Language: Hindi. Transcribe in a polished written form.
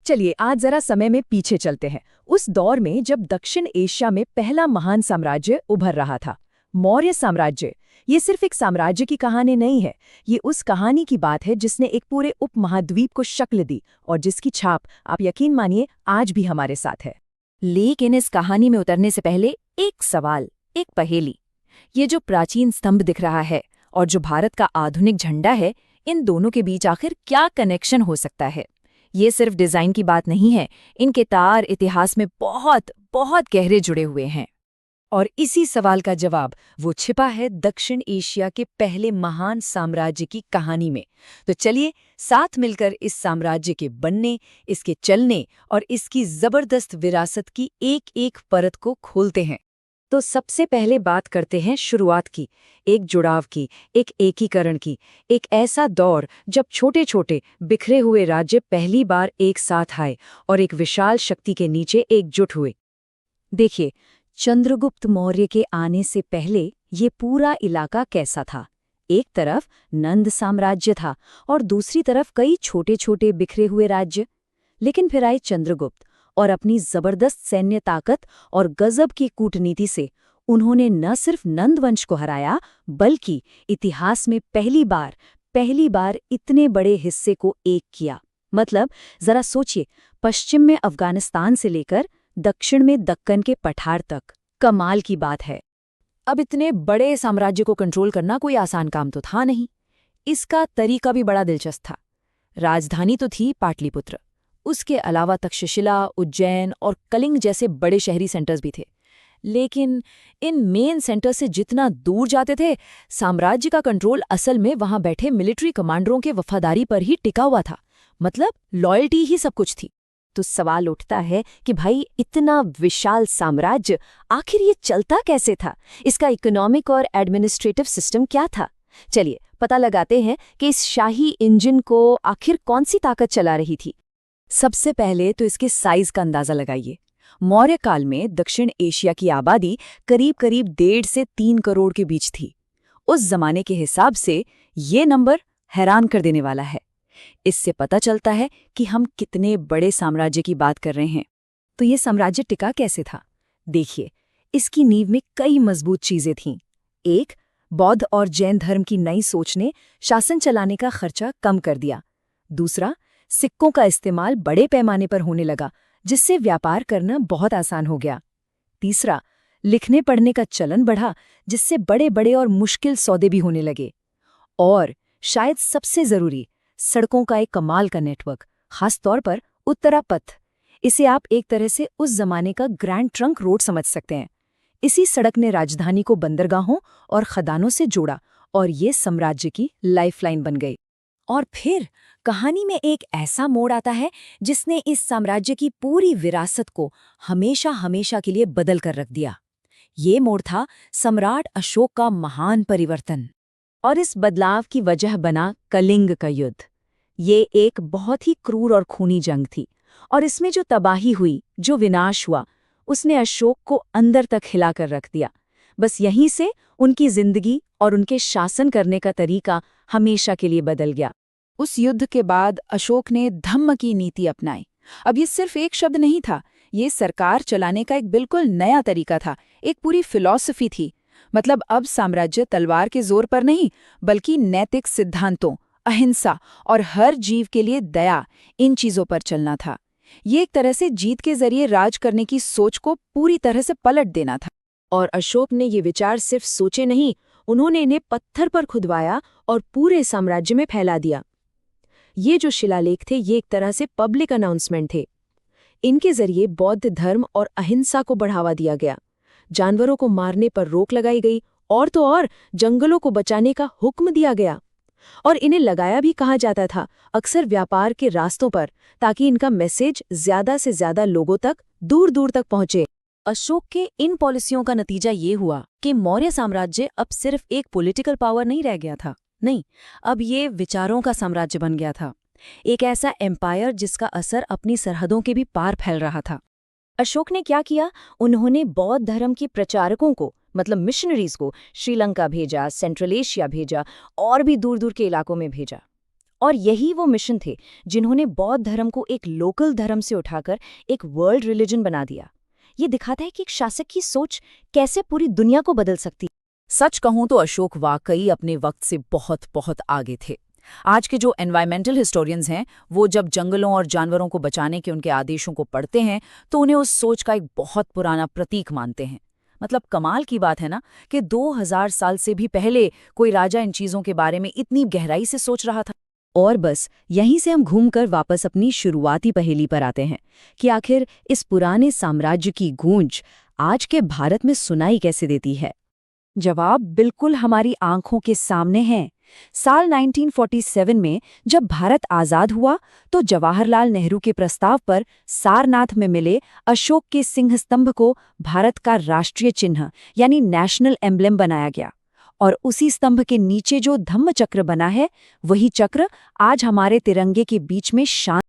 चलिए आज जरा समय में पीछे चलते हैं, उस दौर में जब दक्षिण एशिया में पहला महान साम्राज्य उभर रहा था, मौर्य साम्राज्य। ये सिर्फ एक साम्राज्य की कहानी नहीं है, ये उस कहानी की बात है जिसने एक पूरे उपमहाद्वीप को शक्ल दी और जिसकी छाप, आप यकीन मानिए, आज भी हमारे साथ है। लेकिन इस कहानी में उतरने से पहले एक सवाल, एक पहेली। ये जो प्राचीन स्तंभ दिख रहा है और जो भारत का आधुनिक झंडा है, इन दोनों के बीच आखिर क्या कनेक्शन हो सकता है? ये सिर्फ डिजाइन की बात नहीं है, इनके तार इतिहास में बहुत बहुत गहरे जुड़े हुए हैं। और इसी सवाल का जवाब वो छिपा है दक्षिण एशिया के पहले महान साम्राज्य की कहानी में। तो चलिए साथ मिलकर इस साम्राज्य के बनने, इसके चलने और इसकी जबरदस्त विरासत की एक एक परत को खोलते हैं। तो सबसे पहले बात करते हैं शुरुआत की, एक जुड़ाव की, एक एकीकरण की, एक ऐसा दौर जब छोटे छोटे बिखरे हुए राज्य पहली बार एक साथ आए और एक विशाल शक्ति के नीचे एकजुट हुए। देखिए, चंद्रगुप्त मौर्य के आने से पहले ये पूरा इलाका कैसा था? एक तरफ नंद साम्राज्य था और दूसरी तरफ कई छोटे छोटे बिखरे हुए राज्य। लेकिन फिर आए चंद्रगुप्त और अपनी जबरदस्त सैन्य ताकत और गजब की कूटनीति से उन्होंने न सिर्फ नंद वंश को हराया, बल्कि इतिहास में पहली बार इतने बड़े हिस्से को एक किया। मतलब जरा सोचिए, पश्चिम में अफगानिस्तान से लेकर दक्षिण में दक्कन के पठार तक। कमाल की बात है। अब इतने बड़े साम्राज्य को कंट्रोल करना कोई आसान काम तो था नहीं। इसका तरीका भी बड़ा दिलचस्प था। राजधानी तो थी पाटलिपुत्र, उसके अलावा तक्षशिला, उज्जैन और कलिंग जैसे बड़े शहरी सेंटर्स भी थे। लेकिन इन मेन सेंटर से जितना दूर जाते थे, साम्राज्य का कंट्रोल असल में वहां बैठे मिलिट्री कमांडरों के वफादारी पर ही टिका हुआ था। मतलब लॉयल्टी ही सब कुछ थी। तो सवाल उठता है कि भाई, इतना विशाल साम्राज्य आखिर ये चलता कैसे था? इसका इकोनॉमिक और एडमिनिस्ट्रेटिव सिस्टम क्या था? चलिए पता लगाते हैं कि इस शाही इंजन को आखिर कौन सी ताकत चला रही थी। सबसे पहले तो इसके साइज का अंदाजा लगाइए। मौर्य काल में दक्षिण एशिया की आबादी करीब करीब 1.5 से 3 करोड़ के बीच थी। उस जमाने के हिसाब से ये नंबर हैरान कर देने वाला है। इससे पता चलता है कि हम कितने बड़े साम्राज्य की बात कर रहे हैं। तो ये साम्राज्य टिका कैसे था? देखिए, इसकी नींव में कई मजबूत चीजें थीं। एक, बौद्ध और जैन धर्म की नई सोच ने शासन चलाने का खर्चा कम कर दिया। दूसरा, सिक्कों का इस्तेमाल बड़े पैमाने पर होने लगा, जिससे व्यापार करना बहुत आसान हो गया। तीसरा, लिखने पढ़ने का चलन बढ़ा, जिससे बड़े बड़े और मुश्किल सौदे भी होने लगे। और शायद सबसे जरूरी, सड़कों का एक कमाल का नेटवर्क, खास तौर पर उत्तरा पथ। इसे आप एक तरह से उस जमाने का ग्रैंड ट्रंक रोड समझ सकते हैं। इसी सड़क ने राजधानी को बंदरगाहों और खदानों से जोड़ा और ये साम्राज्य की लाइफलाइन बन गई। और फिर कहानी में एक ऐसा मोड़ आता है जिसने इस साम्राज्य की पूरी विरासत को हमेशा हमेशा के लिए बदल कर रख दिया। ये मोड़ था सम्राट अशोक का महान परिवर्तन। और इस बदलाव की वजह बना कलिंग का युद्ध। ये एक बहुत ही क्रूर और खूनी जंग थी और इसमें जो तबाही हुई, जो विनाश हुआ, उसने अशोक को अंदर तक हिलाकर रख दिया। बस यहीं से उनकी जिंदगी और उनके शासन करने का तरीका हमेशा के लिए बदल गया। उस युद्ध के बाद अशोक ने धम्म की नीति अपनाई। अब ये सिर्फ एक शब्द नहीं था, ये सरकार चलाने का एक बिल्कुल नया तरीका था, एक पूरी फिलॉसफी थी। मतलब अब साम्राज्य तलवार के जोर पर नहीं, बल्कि नैतिक सिद्धांतों, अहिंसा और हर जीव के लिए दया, इन चीजों पर चलना था। ये एक तरह से जीत के जरिए राज करने की सोच को पूरी तरह से पलट देना था। और अशोक ने ये विचार सिर्फ सोचे नहीं, उन्होंने इन्हें पत्थर पर खुदवाया और पूरे साम्राज्य में फैला दिया। ये जो शिलालेख थे, ये एक तरह से पब्लिक अनाउंसमेंट थे। इनके जरिए बौद्ध धर्म और अहिंसा को बढ़ावा दिया गया। जानवरों को मारने पर रोक लगाई गई और तो और जंगलों को बचाने का हुक्म दिया गया। और इन्हें लगाया भी कहा जाता था, अक्सर व्यापार के रास्तों पर, ताकि इनका मैसेज ज्यादा से ज्यादा लोगों तक, दूर दूर तक पहुंचे। अशोक के इन पॉलिसियों का नतीजा ये हुआ कि मौर्य साम्राज्य अब सिर्फ एक पॉलिटिकल पावर नहीं रह गया था। नहीं, अब ये विचारों का साम्राज्य बन गया था। एक ऐसा एम्पायर जिसका असर अपनी सरहदों के भी पार फैल रहा था। अशोक ने क्या किया? उन्होंने बौद्ध धर्म के प्रचारकों को, मतलब मिशनरीज को, श्रीलंका भेजा, सेंट्रल एशिया भेजा और भी दूर दूर के इलाकों में भेजा। और यही वो मिशन थे जिन्होंने बौद्ध धर्म को एक लोकल धर्म से उठाकर एक वर्ल्ड रिलीजन बना दिया। ये दिखाता है कि एक शासक की सोच कैसे पूरी दुनिया को बदल सकती है। सच कहूं तो अशोक वाकई अपने वक्त से बहुत बहुत आगे थे। आज के जो एनवायरमेंटल हिस्टोरियंस हैं वो जब जंगलों और जानवरों को बचाने के उनके आदेशों को पढ़ते हैं तो उन्हें उस सोच का एक बहुत पुराना प्रतीक मानते हैं। मतलब कमाल की बात है ना कि 2000 साल से भी पहले कोई राजा इन चीज़ों के बारे में इतनी गहराई से सोच रहा था। और बस यहीं से हम घूमकर वापस अपनी शुरुआती पहेली पर आते हैं कि आखिर इस पुराने साम्राज्य की गूंज आज के भारत में सुनाई कैसे देती है। जवाब बिल्कुल हमारी आंखों के सामने है। साल 1947 में जब भारत आज़ाद हुआ तो जवाहरलाल नेहरू के प्रस्ताव पर सारनाथ में मिले अशोक के सिंह स्तंभ को भारत का राष्ट्रीय चिन्ह यानी नेशनल एम्ब्लेम बनाया गया। और उसी स्तंभ के नीचे जो धम्म चक्र बना है वही चक्र आज हमारे तिरंगे के बीच में शान